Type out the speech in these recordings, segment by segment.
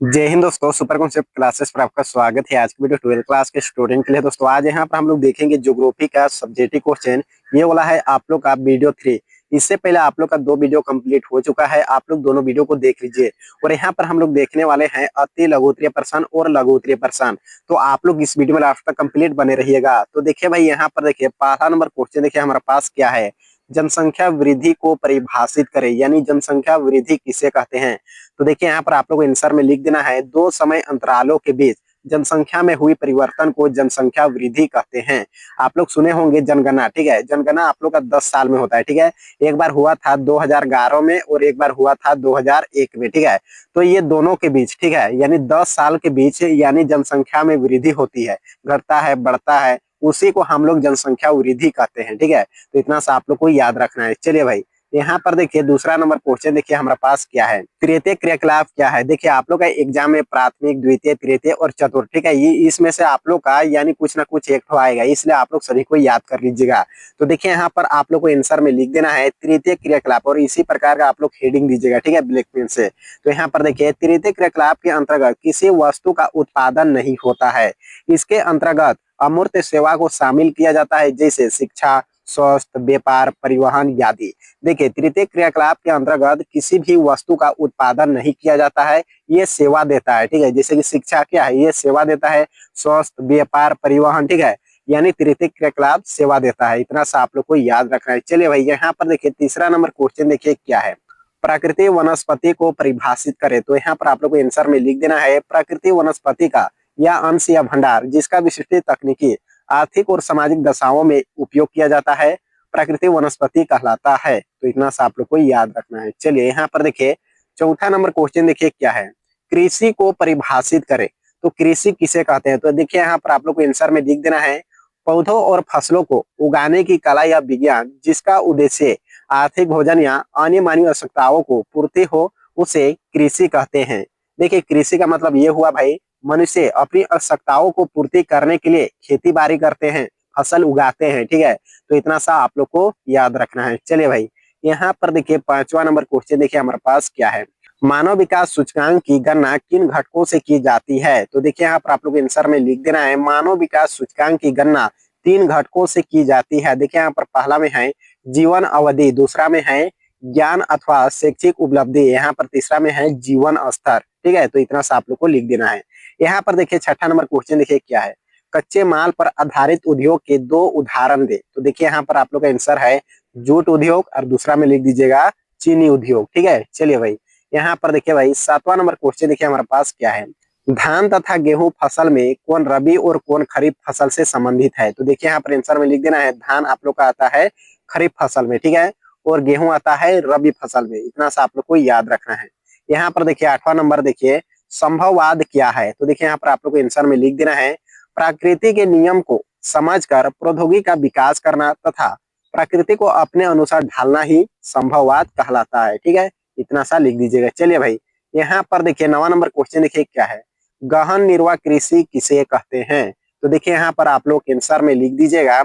जय हिंद दोस्तों, super concept classes पर आपका स्वागत है। आज की वीडियो 12th क्लास के स्टूडेंट के लिए। दोस्तों आज यहाँ पर हम लोग देखेंगे ज्योग्राफी का सब्जेक्टिव क्वेश्चन। ये वाला है आप लोग का वीडियो 3। इससे पहले आप लोग का 2 वीडियो कंप्लीट हो चुका है, आप लोग दोनों वीडियो को देख लीजिए। और यहाँ पर हम लोग देखने वाले हैं अति लघु उत्तरीय प्रश्न और लघु उत्तरीय प्रश्न। तो आप लोग इस वीडियो में लास्ट तक कंप्लीट बने रहिएगा। तो देखिए भाई, यहाँ पर देखिए पहला नंबर क्वेश्चन देखिए हमारे पास क्या है। जनसंख्या वृद्धि को परिभाषित करें, यानी जनसंख्या वृद्धि किसे कहते हैं। तो देखिए यहाँ पर आप लोग को आंसर में लिख देना है, दो समय अंतरालों के बीच जनसंख्या में हुई परिवर्तन को जनसंख्या वृद्धि कहते हैं। आप लोग सुने होंगे जनगणना, ठीक है। जनगणना आप लोग का 10 साल में होता है, ठीक है। एक बार हुआ था 2011 में और एक बार हुआ था 2001 में, ठीक है। तो ये दोनों के बीच, ठीक है, यानी 10 साल के बीच यानी जनसंख्या में वृद्धि होती है, घटता है, बढ़ता है, उसी को हम लोग जनसंख्या वृद्धि कहते हैं, ठीक है। तो इतना सा आप लोग को याद रखना है। चलिए भाई, यहाँ पर देखिए दूसरा नंबर क्वेश्चन देखिए हमारे पास क्या है। तृतीय क्रियाकलाप क्या है। देखिए आप लोग का एग्जाम में प्राथमिक, द्वितीय, तृतीय और चतुर्थ, ठीक है, ये इसमें से आप लोग का यानी कुछ ना कुछ एक तो आएगा, इसलिए आप लोग सभी को याद कर लीजिएगा। तो देखिए यहाँ पर आप लोग को आंसर में लिख देना है तृतीय क्रियाकलाप, और इसी प्रकार का आप लोग हेडिंग दीजिएगा, ठीक है, ब्लैक पेन से। तो यहाँ पर देखिए तृतीय क्रियाकलाप के अंतर्गत किसी वस्तु का उत्पादन नहीं होता है। इसके अंतर्गत अमूर्त सेवा को शामिल किया जाता है, जैसे शिक्षा, स्वास्थ्य, व्यापार, परिवहन आदि। देखिए तृतीय क्रियाकलाप के अंतर्गत किसी भी वस्तु का उत्पादन नहीं किया जाता है, ये सेवा देता है, ठीक है। जैसे कि शिक्षा क्या है, ये सेवा देता है। स्वास्थ्य, व्यापार, परिवहन, ठीक है, यानी तृतीय क्रियाकलाप सेवा देता है। इतना सा आप लोग को याद रखना है। चलिए भाई, यहाँ पर देखिए तीसरा नंबर क्वेश्चन देखिए क्या है। प्राकृतिक वनस्पति को परिभाषित करें। तो यहाँ पर आप लोग को आंसर में लिख देना है प्राकृतिक वनस्पति का या अंश या भंडार जिसका विशिष्ट तकनीकी, आर्थिक और सामाजिक दशाओं में उपयोग किया जाता है, प्राकृतिक वनस्पति कहलाता है। तो इतना सा आप लोग को याद रखना है। चलिए यहाँ पर देखिए चौथा नंबर क्वेश्चन देखिए क्या है। कृषि को परिभाषित करें। तो कृषि किसे कहते हैं। तो देखिए यहाँ पर आप लोग को आंसर में लिख देना है पौधों और फसलों को उगाने की कला या विज्ञान जिसका उद्देश्य आर्थिक, भोजन या अन्य मानवीय आवश्यकताओं को पूर्ति हो, उसे कृषि कहते हैं। देखिए कृषि का मतलब ये हुआ भाई, मनुष्य अपनी आवश्यकताओं को पूर्ति करने के लिए खेती बाड़ी करते हैं, फसल उगाते हैं, ठीक है। तो इतना सा आप लोग को याद रखना है। चलिए भाई, यहाँ पर देखिए पांचवा नंबर क्वेश्चन देखिए हमारे पास क्या है। मानव विकास सूचकांक की गणना किन घटकों से की जाती है। तो देखिए यहाँ पर आप लोग आंसर में लिख देना है मानव विकास सूचकांक की गणना 3 घटकों से की जाती है। देखिए यहाँ पर पहला में है जीवन अवधि, दूसरा में है ज्ञान अथवा शैक्षिक उपलब्धि, यहाँ पर तीसरा में है जीवन स्तर, ठीक है। तो इतना सा आप लोग को लिख देना है। यहाँ पर देखिए छठा नंबर क्वेश्चन देखिए क्या है। कच्चे माल पर आधारित उद्योग के 2 उदाहरण दे। तो देखिए यहाँ पर आप लोग का आंसर है जूट उद्योग और दूसरा में लिख दीजिएगा चीनी उद्योग, ठीक है। चलिए भाई, यहाँ पर देखिए भाई सातवां नंबर क्वेश्चन देखिए हमारे पास क्या है। धान तथा गेहूं फसल में कौन रबी और कौन खरीफ फसल से संबंधित है। तो देखिए यहाँ पर आंसर में लिख देना है धान आप लोग का आता है खरीफ फसल में, ठीक है, और गेहूं आता है रबी फसल में। इतना सा आप लोग को याद रखना है। यहाँ पर देखिए आठवां नंबर देखिए संभववाद क्या है। तो देखिए यहाँ पर आप लोग को आंसर में लिख देना है प्रकृति के नियम को समझकर प्रौद्योगिकी का विकास करना तथा प्रकृति को अपने अनुसार ढालना ही संभववाद कहलाता है, ठीक है। इतना सा लिख दीजिएगा। चलिए भाई, यहाँ पर देखिए 9वां नंबर क्वेश्चन देखिए क्या है। गहन निर्वाह कृषि किसे कहते हैं। तो देखिए यहाँ पर आप लोग आंसर में लिख दीजिएगा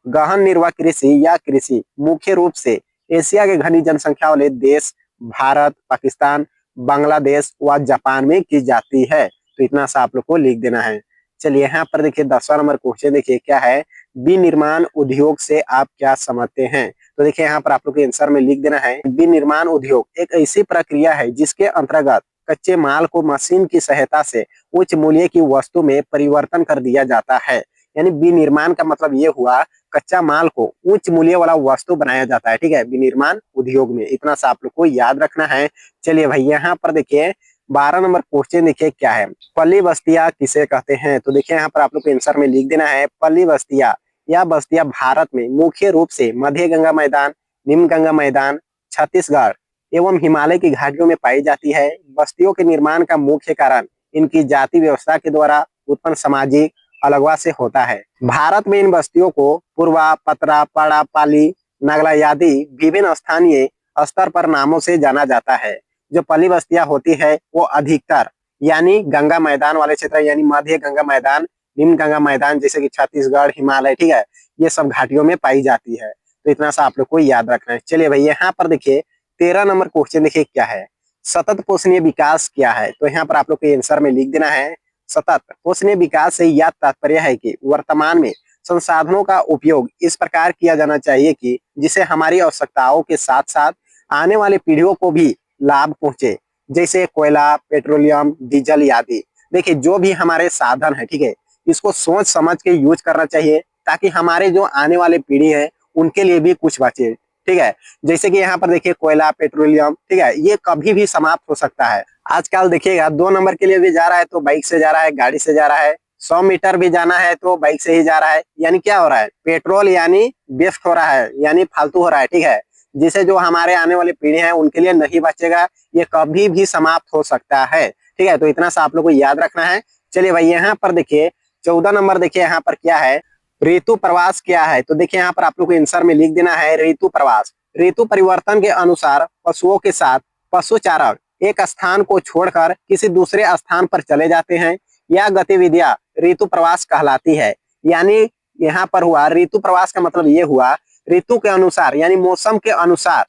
गहन निर्वाह कृषि या कृषि मुख्य रूप से एशिया के घनी जनसंख्या वाले देश भारत, पाकिस्तान, बांग्लादेश व जापान में की जाती है। तो इतना सा आप लोग को लिख देना है। चलिए यहाँ पर देखिए 10वां नंबर क्वेश्चन देखिए क्या है। विनिर्माण उद्योग से आप क्या समझते हैं। तो देखिए यहाँ पर आप लोग के आंसर में लिख देना है विनिर्माण उद्योग एक ऐसी प्रक्रिया है जिसके अंतर्गत कच्चे माल को मशीन की सहायता से उच्च मूल्य की वस्तु में परिवर्तन कर दिया जाता है। यानी विनिर्माण का मतलब ये हुआ कच्चा माल को उच्च मूल्य वाला वस्तु बनाया जाता है, ठीक है, विनिर्माण उद्योग में। इतना सा आप लोग को याद रखना है। चलिए भाई, यहाँ पर देखिए 12 नंबर क्वेश्चन देखिए क्या है। पल्ली बस्तियां किसे कहते हैं। तो देखिए यहाँ पर आप लोग को आंसर में लिख देना है पल्ली बस्तियां या बस्तियां भारत में मुख्य रूप से मध्य गंगा मैदान, निम्न गंगा मैदान, छत्तीसगढ़ एवं हिमालय की घाटियों में पाई जाती है। बस्तियों के निर्माण का मुख्य कारण इनकी जाति व्यवस्था के द्वारा उत्पन्न सामाजिक अलगवा से होता है। भारत में इन बस्तियों को पूर्वा, पतरा, पाड़ा, पाली, नगला आदि विभिन्न स्थानीय स्तर पर नामों से जाना जाता है। जो पल्ली बस्तियां होती है वो अधिकतर यानी गंगा मैदान वाले क्षेत्र यानी मध्य गंगा मैदान, निम्न गंगा मैदान जैसे कि छत्तीसगढ़, हिमालय, ठीक है, ये सब घाटियों में पाई जाती है। तो इतना सा आप लोग को याद रखना है। चलिए भाई, यहाँ पर देखिए 13 नंबर क्वेश्चन देखिए क्या है। सतत पोषणीय विकास क्या है? तो यहाँ पर आप लोग के आंसर में लिख देना है सतत पोषणीय विकास से यह तात्पर्य है कि वर्तमान में संसाधनों का उपयोग इस प्रकार किया जाना चाहिए कि जिससे हमारी आवश्यकताओं के साथ साथ आने वाले पीढ़ियों को भी लाभ पहुंचे, जैसे कोयला, पेट्रोलियम, डीजल आदि। देखिए जो भी हमारे साधन है, ठीक है, इसको सोच समझ के यूज करना चाहिए ताकि हमारे जो आने वाले पीढ़ी है उनके लिए भी कुछ बचे, ठीक है। जैसे कि यहाँ पर देखिए कोयला, पेट्रोलियम, ठीक है, ये कभी भी समाप्त हो सकता है। आजकल देखिएगा 2 नंबर के लिए भी जा रहा है तो बाइक से जा रहा है, गाड़ी से जा रहा है, 100 मीटर भी जाना है तो बाइक से ही जा रहा है। यानी क्या हो रहा है, पेट्रोल यानी वेस्ट हो रहा है, यानी फालतू हो रहा है, ठीक है, जिसे जो हमारे आने वाली पीढ़ी है उनके लिए नहीं बचेगा, ये कभी भी समाप्त हो सकता है, ठीक है। तो इतना सा आप लोग को याद रखना है। चलिए भाई यहाँ पर देखिए 14 नंबर देखिए यहाँ पर क्या है, ऋतु प्रवास क्या है? तो देखिए यहाँ पर आप लोग को आंसर में लिख देना है ऋतु प्रवास। ऋतु परिवर्तन के अनुसार पशुओं के साथ पशु चारक एक स्थान को छोड़कर किसी दूसरे स्थान पर चले जाते हैं। यह गतिविधियां ऋतु प्रवास कहलाती है। यानी यहाँ पर हुआ ऋतु प्रवास का मतलब ये हुआ ऋतु के अनुसार यानी मौसम के अनुसार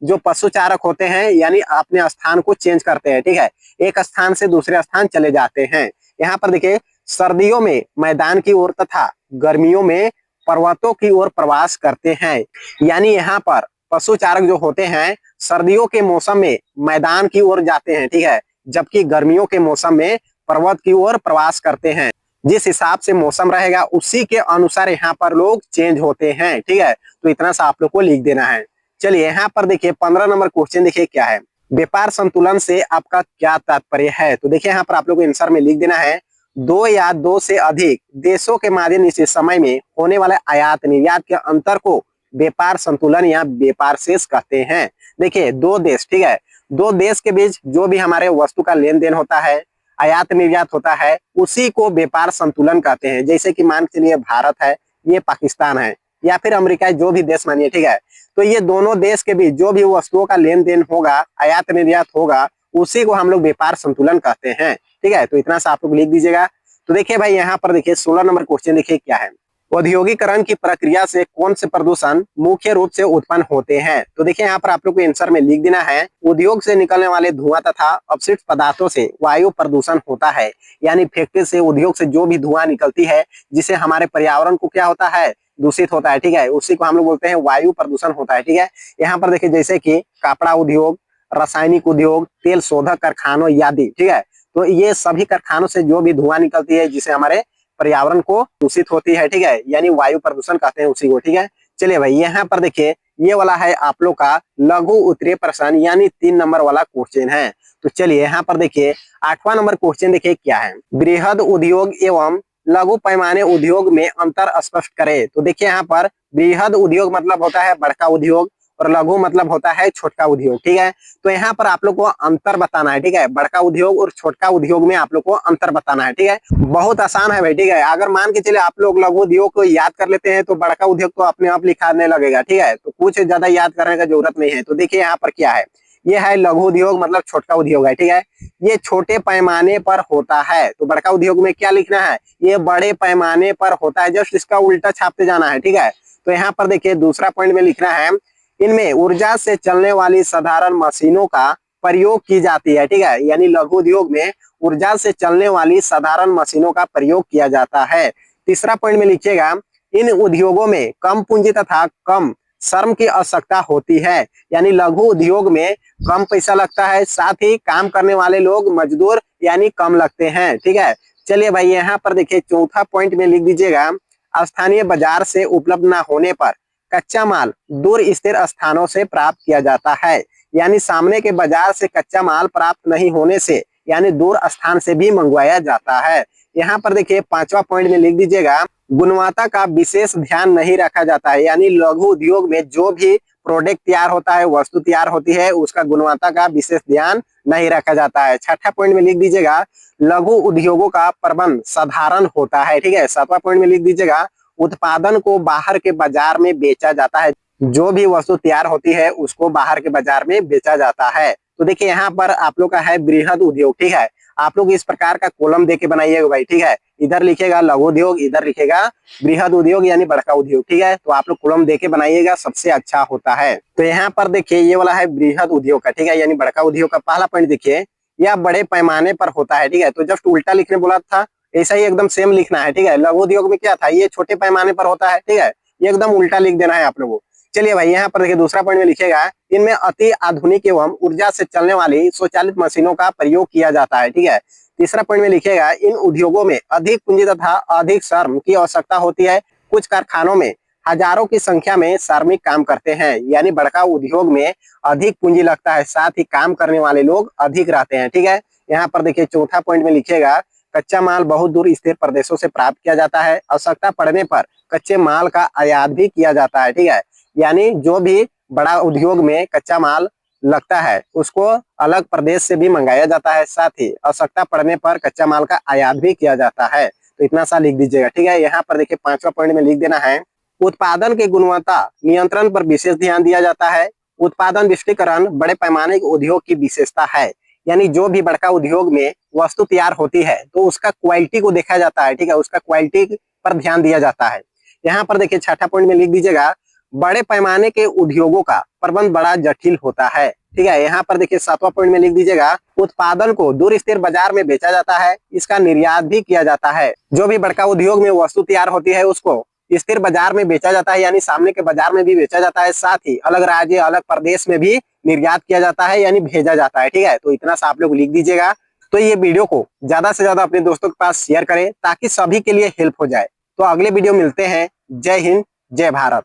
जो पशु चारक होते हैं यानी अपने स्थान को चेंज करते हैं, ठीक है, एक स्थान से दूसरे स्थान चले जाते हैं। यहाँ पर देखिए सर्दियों में मैदान की ओर तथा गर्मियों में पर्वतों की ओर प्रवास करते हैं। यानी यहाँ पर पशु चारक जो होते हैं सर्दियों के मौसम में मैदान की ओर जाते हैं, ठीक है, जबकि गर्मियों के मौसम में पर्वत की ओर प्रवास करते हैं। जिस हिसाब से मौसम रहेगा उसी के अनुसार यहाँ पर लोग चेंज होते हैं, ठीक है। तो इतना सा आप लोग को लिख देना है। चलिए यहाँ पर देखिए 15 नंबर क्वेश्चन देखिए क्या है, व्यापार संतुलन से आपका क्या तात्पर्य है? तो देखिए यहाँ पर आप लोग को आंसर में लिख देना है 2 या 2 से अधिक देशों के मध्य निश्चित समय में होने वाले आयात निर्यात के अंतर को व्यापार संतुलन या व्यापार शेष कहते हैं। देखिए 2 देश, ठीक है, 2 देश के बीच जो भी हमारे वस्तु का लेन देन होता है, आयात निर्यात होता है, उसी को व्यापार संतुलन कहते हैं। जैसे कि मान के चलिए भारत है, ये पाकिस्तान है, या फिर अमेरिका, जो भी देश मानिए, ठीक है, तो ये दोनों देश के बीच जो भी वस्तुओं का लेन देन होगा, आयात निर्यात होगा, उसी को हम लोग व्यापार संतुलन कहते हैं, ठीक है। तो इतना सा आप लोग लिख दीजिएगा। तो देखिए भाई यहाँ पर देखिए 16 नंबर क्वेश्चन देखिए क्या है, औद्योगिकरण की प्रक्रिया से कौन से प्रदूषण मुख्य रूप से उत्पन्न होते हैं? तो देखिए यहाँ पर आप लोग को आंसर में लिख देना है उद्योग से निकलने वाले धुआं तथा अपशिष्ट पदार्थों से वायु प्रदूषण होता है। यानी फैक्ट्री से, उद्योग से जो भी धुआं निकलती है जिससे हमारे पर्यावरण को क्या होता है, दूषित होता है, ठीक है, उसी को हम लोग बोलते हैं वायु प्रदूषण होता है, ठीक है। यहाँ पर देखिए जैसे कि कपड़ा उद्योग, रासायनिक उद्योग, तेल शोधक कारखानों आदि, ठीक है, तो ये सभी कारखानों से जो भी धुआं निकलती है जिससे हमारे पर्यावरण को दूषित होती है, ठीक है, यानी वायु प्रदूषण कहते हैं उसी को, ठीक है। चलिए भाई यहाँ पर देखिए ये वाला है आप लोग का लघु उत्तरीय प्रश्न यानी 3 नंबर वाला क्वेश्चन है। तो चलिए यहाँ पर देखिए 8वां नंबर क्वेश्चन देखिए क्या है, बृहद उद्योग एवं लघु पैमाने उद्योग में अंतर स्पष्ट करे। तो देखिए यहाँ पर बृहद उद्योग मतलब होता है बड़का उद्योग और लघु मतलब होता है छोटका उद्योग, ठीक है। तो यहाँ पर आप लोग को अंतर बताना है, ठीक है, बड़का उद्योग और छोटका उद्योग में आप लोग को अंतर बताना है, ठीक है। बहुत आसान है भाई, ठीक है। अगर मान के चले आप लोग लघु उद्योग को याद कर लेते हैं तो बड़का उद्योग तो अपने आप लिखाने लगेगा, ठीक है, तो कुछ ज्यादा याद करने का जरूरत नहीं है। तो देखिए यहाँ पर क्या है, ये है लघु उद्योग मतलब छोटका उद्योग है, ठीक है, ये छोटे पैमाने पर होता है। तो बड़का उद्योग में क्या लिखना है, ये बड़े पैमाने पर होता है, जस्ट इसका उल्टा छापते जाना है, ठीक है। तो यहाँ पर देखिए दूसरा पॉइंट में लिखना है इनमें ऊर्जा से चलने वाली साधारण मशीनों का प्रयोग की जाती है, ठीक है, यानी लघु उद्योग में ऊर्जा से चलने वाली साधारण मशीनों का प्रयोग किया जाता है। तीसरा पॉइंट में लिखिएगा इन उद्योगों में कम पूंजी तथा कम श्रम की आवश्यकता होती है, यानी लघु उद्योग में कम पैसा लगता है, साथ ही काम करने वाले लोग मजदूर यानी कम लगते हैं, ठीक है। चलिए भाई यहाँ पर देखिए चौथा पॉइंट में लिख दीजिएगा स्थानीय बाजार से उपलब्ध न होने पर कच्चा माल दूर स्थिर स्थानों से प्राप्त किया जाता है, यानी सामने के बाजार से कच्चा माल प्राप्त नहीं होने से यानी दूर स्थान से भी मंगवाया जाता है। यहाँ पर देखिए 5वां पॉइंट में लिख दीजिएगा गुणवत्ता का विशेष ध्यान नहीं रखा जाता है, यानी लघु उद्योग में जो भी प्रोडक्ट तैयार होता है, वस्तु तैयार होती है, उसका गुणवत्ता का विशेष ध्यान नहीं रखा जाता है। 6ठा पॉइंट में लिख दीजिएगा लघु उद्योगों का प्रबंध साधारण होता है, ठीक है। 7वां पॉइंट में लिख दीजिएगा उत्पादन को बाहर के बाजार में बेचा जाता है, जो भी वस्तु तैयार होती है उसको बाहर के बाजार में बेचा जाता है। तो देखिए यहाँ पर आप लोग का है बृहद उद्योग, ठीक है। आप लोग इस प्रकार का कॉलम देके बनाइएगा भाई, ठीक है। इधर लिखेगा लघु उद्योग, इधर लिखेगा बृहद उद्योग यानी बड़का उद्योग, ठीक है। तो आप लोग कॉलम देके बनाइएगा, सबसे अच्छा होता है। तो यहाँ पर देखिए ये वाला है बृहद उद्योग का, ठीक है, यानी बड़का उद्योग का पहला पॉइंट देखिए, यह बड़े पैमाने पर होता है, ठीक है। तो जस्ट उल्टा लिखने बोला था, ऐसा ही एकदम सेम लिखना है, ठीक है। लघु उद्योग में क्या था, ये छोटे पैमाने पर होता है, ठीक है। ये एकदम उल्टा लिख देना है आप लोगों को। चलिए भाई यहाँ पर देखिए दूसरा पॉइंट में लिखेगा, इनमें अति आधुनिक एवं ऊर्जा से चलने वाली स्वचालित मशीनों का प्रयोग किया जाता है, ठीक है। तीसरा पॉइंट में लिखेगा, इन उद्योगों में अधिक पूंजी तथा अधिक श्रम की आवश्यकता होती है। कुछ कारखानों में हजारों की संख्या में श्रमिक काम करते हैं, यानी बड़का उद्योग में अधिक पूंजी लगता है, साथ ही काम करने वाले लोग अधिक रहते हैं, ठीक है। यहाँ पर देखिए चौथा पॉइंट में लिखेगा, कच्चा माल बहुत दूर स्थिर प्रदेशों से प्राप्त किया जाता है। आवश्यकता पड़ने पर कच्चे माल का आयात भी किया जाता है, ठीक है। यानी जो भी बड़ा उद्योग में कच्चा माल लगता है उसको अलग प्रदेश से भी मंगाया जाता है, साथ ही आवश्यकता पड़ने पर कच्चा माल का आयात भी किया जाता है। तो इतना सा लिख दीजिएगा, ठीक है। यहाँ पर देखिए पांचवा पॉइंट में लिख देना है, उत्पादन की गुणवत्ता नियंत्रण पर विशेष ध्यान दिया जाता है। उत्पादन विशिष्टीकरण बड़े पैमाने के उद्योग की विशेषता है, यानी जो भी बड़का उद्योग में वस्तु तैयार होती है तो उसका क्वालिटी को देखा जाता है, ठीक है, उसका क्वालिटी पर ध्यान दिया जाता है। यहाँ पर देखिए छठा पॉइंट में लिख दीजिएगा, बड़े पैमाने के उद्योगों का प्रबंध बड़ा जटिल होता है, ठीक है। यहाँ पर देखिए सातवां पॉइंट में लिख दीजिएगा, उत्पादन को दूर स्थिर बाजार में बेचा जाता है, इसका निर्यात भी किया जाता है। जो भी बड़का उद्योग में वस्तु तैयार होती है उसको स्थिर बाजार में बेचा जाता है, यानी सामने के बाजार में भी बेचा जाता है, साथ ही अलग राज्य अलग प्रदेश में भी निर्यात किया जाता है, यानी भेजा जाता है, ठीक है। तो इतना सा आप लोग लिख दीजिएगा। तो ये वीडियो को ज्यादा से ज्यादा अपने दोस्तों के पास शेयर करें ताकि सभी के लिए हेल्प हो जाए। तो अगले वीडियो मिलते हैं। जय हिंद, जय भारत।